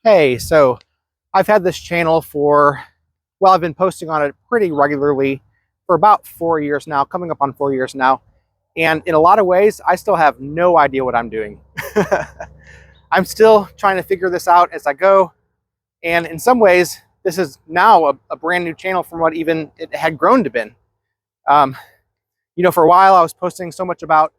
Hey, so I've had this channel for, well, I've been posting on it pretty regularly for about 4 years now, coming up on 4 years now. And in a lot of ways, I still have no idea what I'm doing. I'm still trying to figure this out as I go. And in some ways, this is now a brand new channel from what even it had grown to be. Um, for a while, I was posting so much about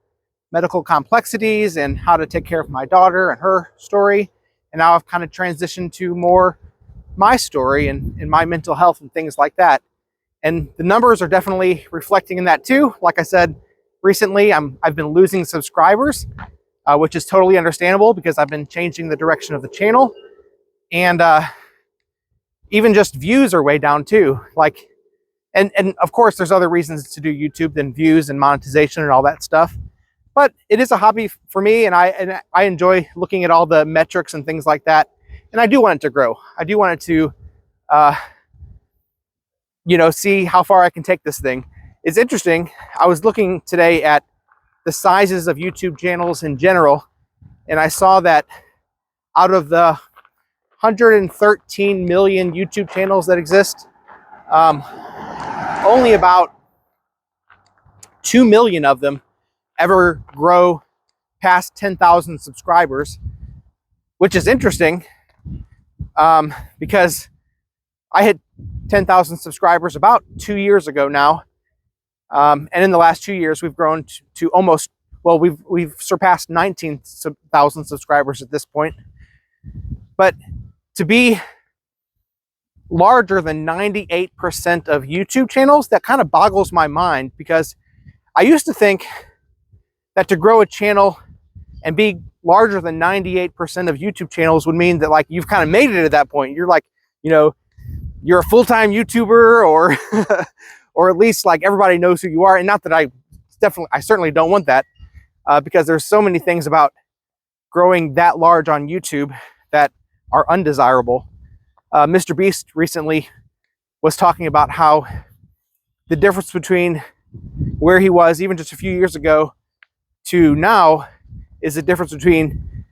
medical complexities and how to take care of my daughter and her story. And now I've kind of transitioned to more my story and my mental health and things like that. And the numbers are definitely reflecting in that too. Like I said, recently I've been losing subscribers, which is totally understandable because I've been changing the direction of the channel. And even just views are way down too. And of course, there's other reasons to do YouTube than views and monetization and all that stuff. But it is a hobby for me, and I enjoy looking at all the metrics and things like that. And I do want it to grow. I do want it to, see how far I can take this thing. It's interesting. I was looking today at the sizes of YouTube channels in general, and I saw that out of the 113 million YouTube channels that exist, only about 2 million of them ever grow past 10,000 subscribers, which is interesting because I hit 10,000 subscribers about 2 years ago now. And in the last 2 years, we've grown to almost, well, we've surpassed 19,000 subscribers at this point. But to be larger than 98% of YouTube channels, that kind of boggles my mind, because I used to think that to grow a channel and be larger than 98% of YouTube channels would mean that, like, you've kind of made it at that point. You're like, you're a full-time YouTuber, or or at least like everybody knows who you are. And not that I certainly don't want that, because there's so many things about growing that large on YouTube that are undesirable. Mr. Beast recently was talking about how the difference between where he was even just a few years ago to now is the difference between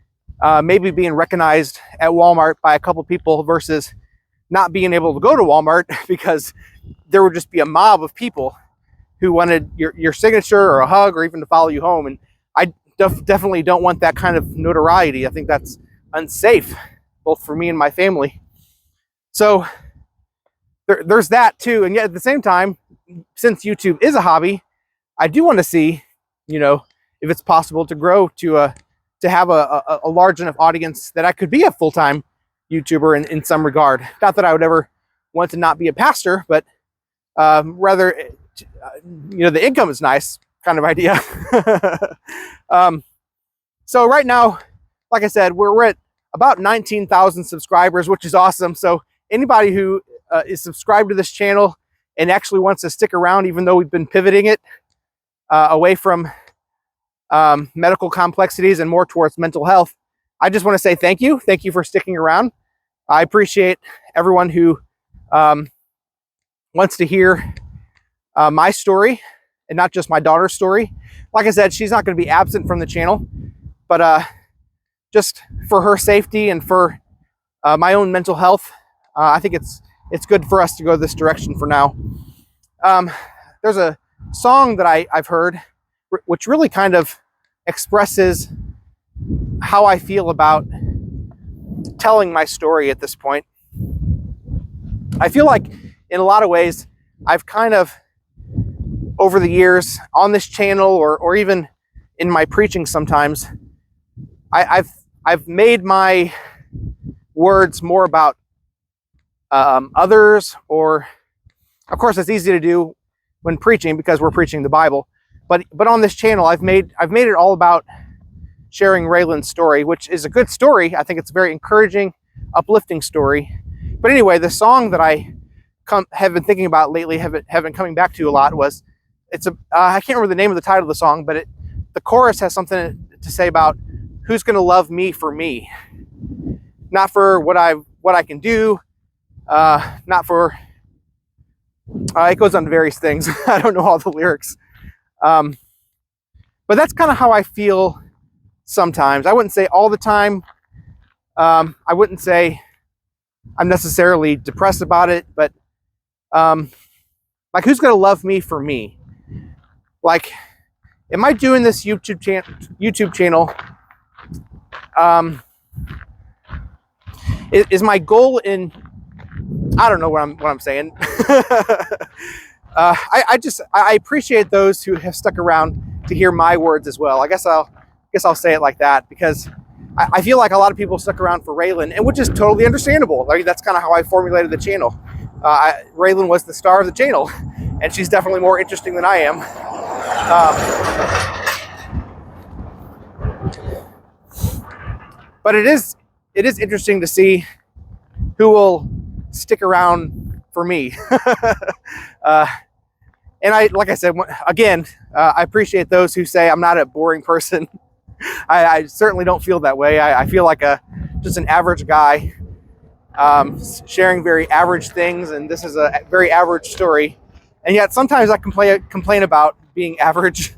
maybe being recognized at Walmart by a couple people versus not being able to go to Walmart because there would just be a mob of people who wanted your signature or a hug or even to follow you home. And I definitely don't want that kind of notoriety. I think that's unsafe, both for me and my family. So there's that too. And yet at the same time, since YouTube is a hobby, I do want to see, if it's possible to grow to have a large enough audience that I could be a full-time YouTuber in some regard. Not that I would ever want to not be a pastor, but rather, the income is nice kind of idea. So right now, like I said, we're at about 19,000 subscribers, which is awesome. So anybody who is subscribed to this channel and actually wants to stick around, even though we've been pivoting it away from medical complexities and more towards mental health, I just want to say thank you. Thank you for sticking around. I appreciate everyone who wants to hear my story and not just my daughter's story. Like I said, she's not going to be absent from the channel, but just for her safety and for my own mental health, I think it's good for us to go this direction for now. There's a song that I've heard which really kind of expresses how I feel about telling my story at this point. I feel like in a lot of ways, I've kind of, over the years on this channel or even in my preaching sometimes, I've made my words more about others, or of course it's easy to do when preaching because we're preaching the Bible, but on this channel I've made it all about sharing Raylan's story, which is a good story. I think it's a very encouraging, uplifting story. But anyway, the song that I have been thinking about lately, have been coming back to a lot, was I can't remember the name of the title of the song, but the chorus has something to say about who's going to love me for me, not for what I can do, not for. It goes on to various things. I don't know all the lyrics, but that's kind of how I feel sometimes. I wouldn't say all the time, I wouldn't say I'm necessarily depressed about it, but like, who's gonna love me for me? Like, am I doing this YouTube channel? Is my goal in? I don't know what I'm saying. I appreciate those who have stuck around to hear my words as well. I guess I'll say it like that, because I feel like a lot of people stuck around for Raylan, and which is totally understandable. Like, that's kind of how I formulated the channel. Raylan was the star of the channel, and she's definitely more interesting than I am. But it is interesting to see who will stick around for me. And like I said, again, I appreciate those who say I'm not a boring person. I certainly don't feel that way. I feel like just an average guy, sharing very average things, and this is a very average story. And yet sometimes I complain about being average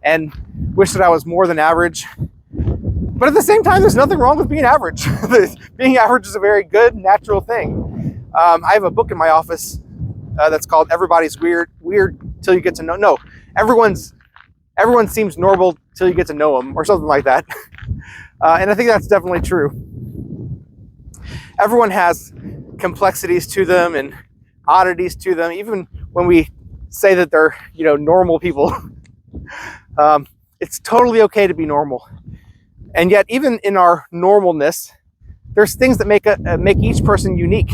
and wish that I was more than average. But at the same time, there's nothing wrong with being average. Being average is a very good, natural thing. I have a book in my office that's called "Everybody's Weird Till You Get to Know." No, everyone seems normal till you get to know them, or something like that. And I think that's definitely true. Everyone has complexities to them and oddities to them, even when we say that they're, normal people. It's totally okay to be normal. And yet, even in our normalness, there's things that make each person unique.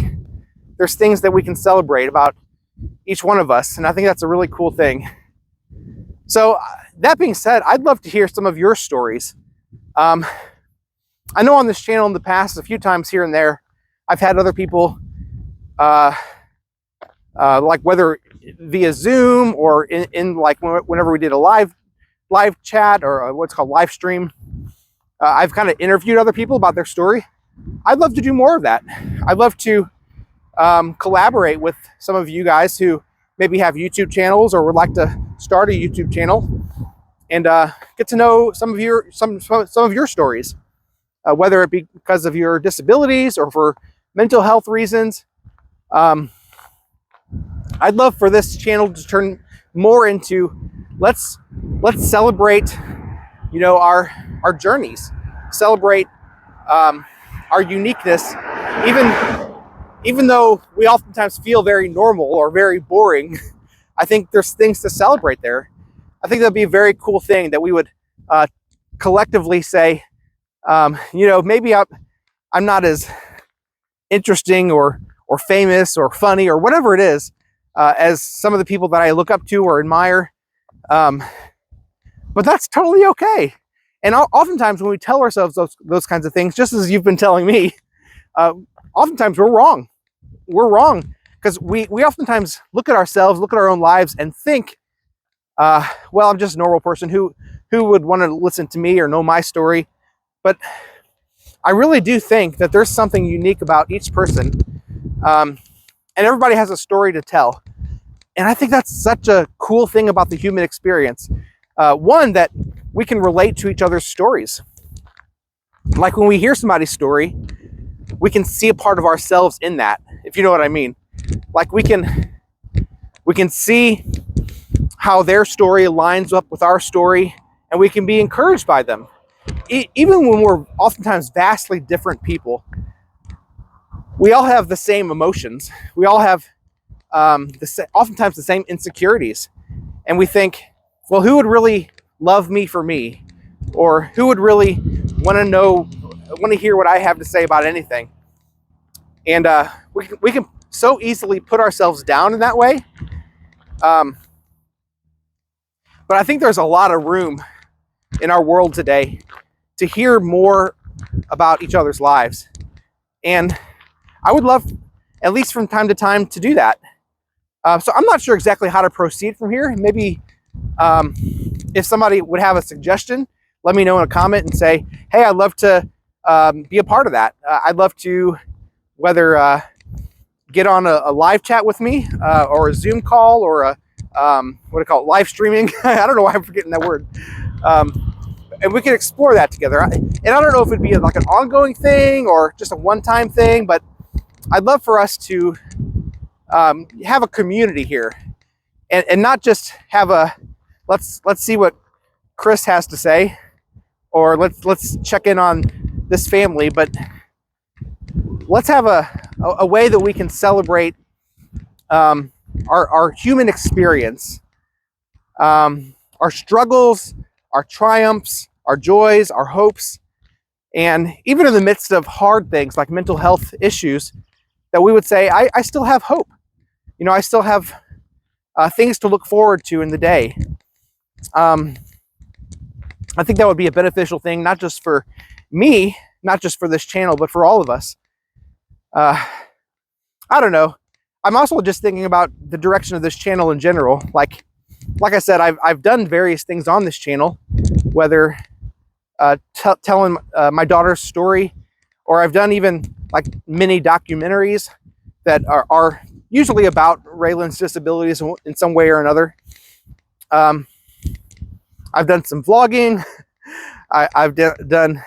There's things that we can celebrate about each one of us, and I think that's a really cool thing. So, that being said, I'd love to hear some of your stories. I know on this channel in the past, a few times here and there, I've had other people, like whether via Zoom or in like whenever we did a live chat or what's called live stream. I've kind of interviewed other people about their story. I'd love to do more of that. I'd love to collaborate with some of you guys who maybe have YouTube channels or would like to start a YouTube channel, and get to know some of your stories, whether it be because of your disabilities or for mental health reasons. I'd love for this channel to turn more into let's celebrate, our journeys, celebrate our uniqueness, even though we oftentimes feel very normal or very boring. I think there's things to celebrate there. I think that'd be a very cool thing that we would collectively say, maybe I'm not as interesting or famous or funny or whatever it is as some of the people that I look up to or admire. But that's totally okay. And oftentimes when we tell ourselves those kinds of things, just as you've been telling me, oftentimes we're wrong. We're wrong because we oftentimes look at ourselves, look at our own lives, and think, well, I'm just a normal person. Who would want to listen to me or know my story? But I really do think that there's something unique about each person, and everybody has a story to tell. And I think that's such a cool thing about the human experience. One, that we can relate to each other's stories. Like when we hear somebody's story, we can see a part of ourselves in that, if you know what I mean. Like we can see how their story lines up with our story, and we can be encouraged by them. Even when we're oftentimes vastly different people, we all have the same emotions. We all have oftentimes the same insecurities. And we think, well, who would really love me for me? Or who would really want to hear what I have to say about anything? And we can so easily put ourselves down in that way. But I think there's a lot of room in our world today to hear more about each other's lives. And I would love, at least from time to time, to do that. So I'm not sure exactly how to proceed from here. Maybe if somebody would have a suggestion, let me know in a comment and say, hey, I'd love to be a part of that. I'd love to whether get on a live chat with me or a Zoom call or a, what do you call it, live streaming. I don't know why I'm forgetting that word. and we can explore that together. And I don't know if it'd be like an ongoing thing or just a one-time thing, but I'd love for us to have a community here, and not just have a let's see what Chris has to say, or let's check in on this family, but let's have a way that we can celebrate our human experience, our struggles, our triumphs, our joys, our hopes, and even in the midst of hard things like mental health issues, that we would say, I still have hope. You know, I still have things to look forward to in the day. I think that would be a beneficial thing, not just for me, not just for this channel, but for all of us. I don't know. I'm also just thinking about the direction of this channel in general. Like I said, I've done various things on this channel, whether telling my daughter's story, or I've done even like mini documentaries that are usually about Raylan's disabilities in some way or another. I've done some vlogging. I've done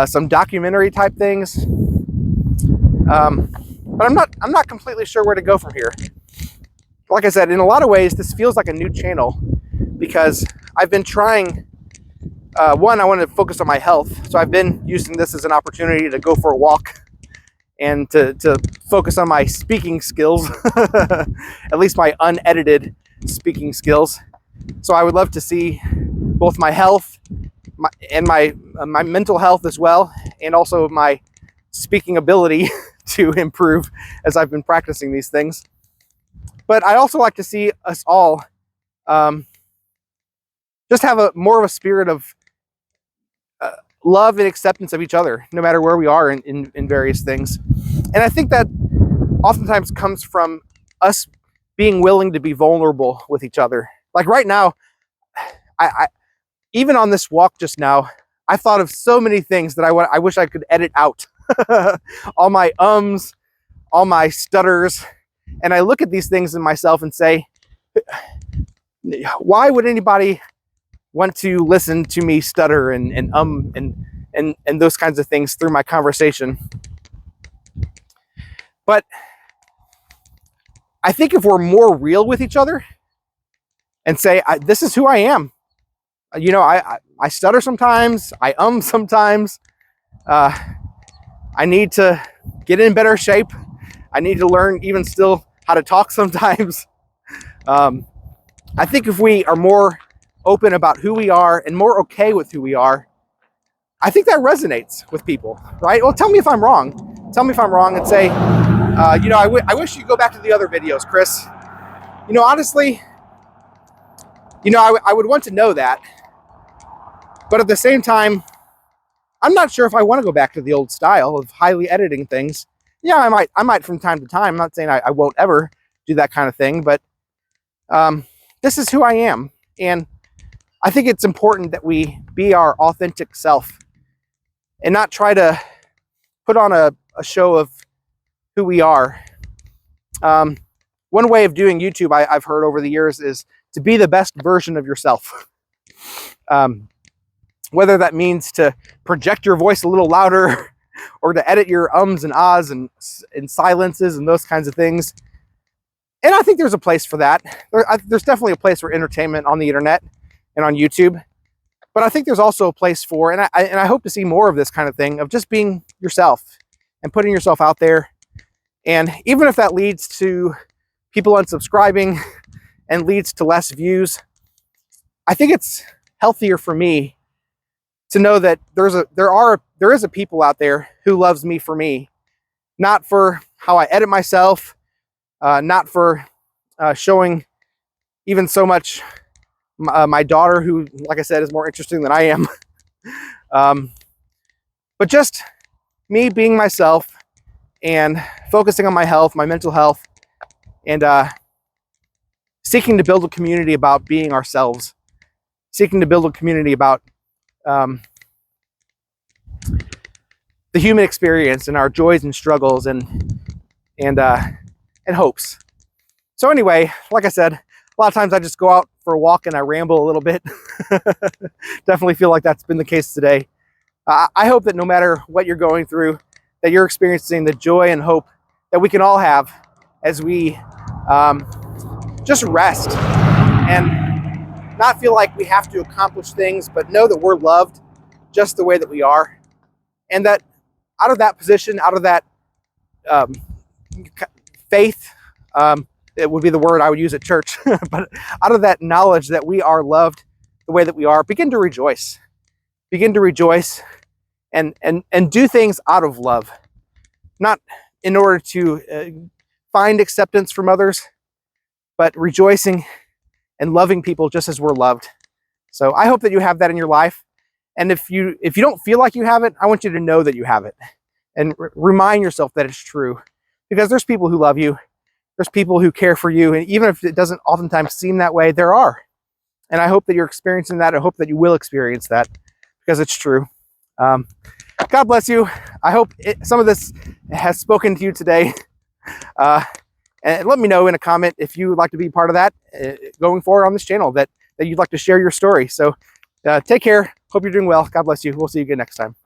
some documentary type things. But I'm not completely sure where to go from here. Like I said, in a lot of ways, this feels like a new channel because I've been trying. One, I want to focus on my health, so I've been using this as an opportunity to go for a walk and to focus on my speaking skills, at least my unedited speaking skills. So I would love to see both my health and my mental health as well, and also my speaking ability to improve as I've been practicing these things. But I also like to see us all just have more of a spirit of love and acceptance of each other, no matter where we are in various things. And I think that oftentimes comes from us being willing to be vulnerable with each other. Like right now, I even on this walk just now, I thought of so many things that I wish I could edit out. All my ums, all my stutters. And I look at these things in myself and say, why would anybody want to listen to me stutter and those kinds of things through my conversation? But I think if we're more real with each other and say, this is who I am. You know, I stutter sometimes, I sometimes. I need to get in better shape. I need to learn even still how to talk sometimes. I think if we are more open about who we are and more okay with who we are, I think that resonates with people, right? Well, tell me if I'm wrong. Tell me if I'm wrong and say, you know, I wish you'd go back to the other videos, Chris. You know, honestly, you know, I would want to know that. But at the same time, I'm not sure if I want to go back to the old style of highly editing things. Yeah, I might from time to time. I'm not saying I won't ever do that kind of thing, but this is who I am. And I think it's important that we be our authentic self and not try to put on a show of who we are. One way of doing YouTube I've heard over the years is to be the best version of yourself. Whether that means to project your voice a little louder or to edit your ums and ahs and silences and those kinds of things. And I think there's a place for that. There's definitely a place for entertainment on the internet and on YouTube. But I think there's also a place for, and I hope to see more of this kind of thing, of just being yourself and putting yourself out there. And even if that leads to people unsubscribing and leads to less views, I think it's healthier for me to know that there is a people out there who loves me for me, not for how I edit myself, not for showing even so much my daughter, who, like I said, is more interesting than I am, but just me being myself and focusing on my health, my mental health, and seeking to build a community about being ourselves, seeking to build a community about the human experience and our joys and struggles and hopes. So anyway, like I said, A lot of times I just go out for a walk and I ramble a little bit. Definitely feel like that's been the case today. I hope that no matter what you're going through, that you're experiencing the joy and hope that we can all have as we just rest and not feel like we have to accomplish things, but know that we're loved just the way that we are. And that out of that position, out of that faith, it would be the word I would use at church, but out of that knowledge that we are loved the way that we are, begin to rejoice. Begin to rejoice and do things out of love, not in order to find acceptance from others, but rejoicing and loving people just as we're loved. So I hope that you have that in your life. And if you don't feel like you have it, I want you to know that you have it and remind yourself that it's true, because there's people who love you. There's people who care for you. And even if it doesn't oftentimes seem that way, there are. And I hope that you're experiencing that. I hope that you will experience that, because it's true. God bless you. I hope some of this has spoken to you today. And let me know in a comment if you would like to be part of that going forward on this channel, that you'd like to share your story. So take care. Hope you're doing well. God bless you. We'll see you again next time.